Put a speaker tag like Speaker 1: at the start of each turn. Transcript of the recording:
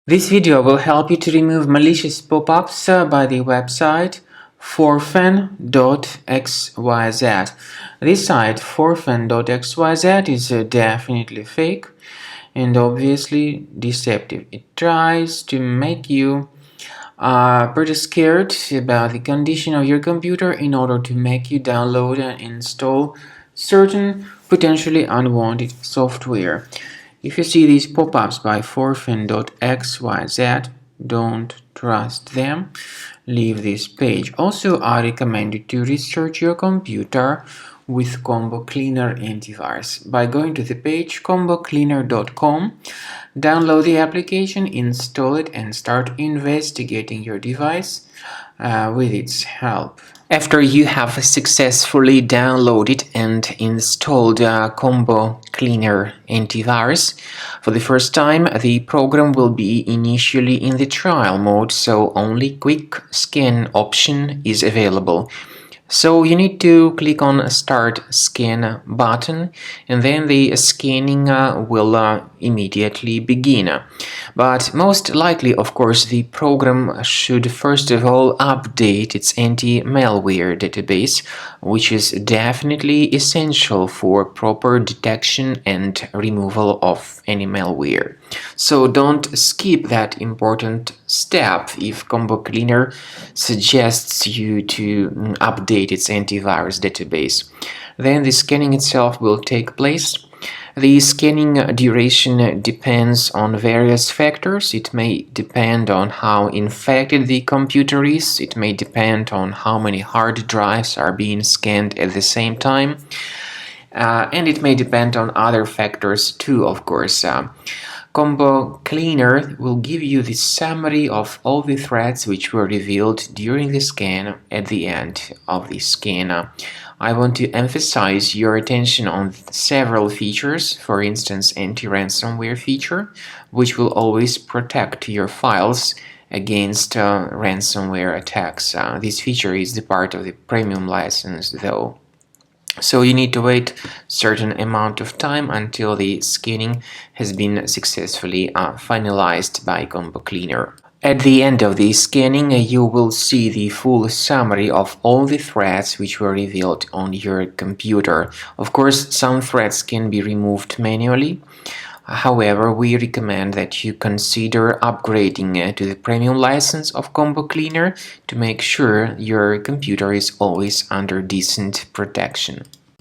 Speaker 1: This video will help you to remove malicious pop-ups by the website Forfen.xyz. This site, Forfen.xyz, is definitely fake and obviously deceptive. It tries to make you pretty scared about the condition of your computer in order to make you download and install certain potentially unwanted software. If you see these pop-ups by Forfen.xyz, don't trust them. Leave this page. Also, I recommend you to research your computer with Combo Cleaner antivirus by going to the page combocleaner.com. Download the application, install it, and start investigating your device with its help. After you have successfully downloaded and installed Combo Cleaner antivirus, for the first time the program will be initially in the trial mode, so only quick scan option is available. So you need to click on Start Scan button, and then the scanning will immediately begin. But most likely, of course, the program should first of all update its anti-malware database, which is definitely essential for proper detection and removal of any malware. So don't skip that important step if Combo Cleaner suggests you to update its antivirus database. Then the scanning itself will take place. The scanning duration depends on various factors. It may depend on how infected the computer is. It may depend on how many hard drives are being scanned at the same time. And it may depend on other factors too, of course. Combo Cleaner will give you the summary of all the threats which were revealed during the scan at the end of the scan. I want to emphasize your attention on several features, for instance anti-ransomware feature, which will always protect your files against ransomware attacks. This feature is the part of the premium license though. So you need to wait a certain amount of time until the scanning has been successfully finalized by Combo Cleaner. At the end of the scanning, you will see the full summary of all the threats which were revealed on your computer. Of course, some threats can be removed manually. However, we recommend that you consider upgrading to the premium license of Combo Cleaner to make sure your computer is always under decent protection.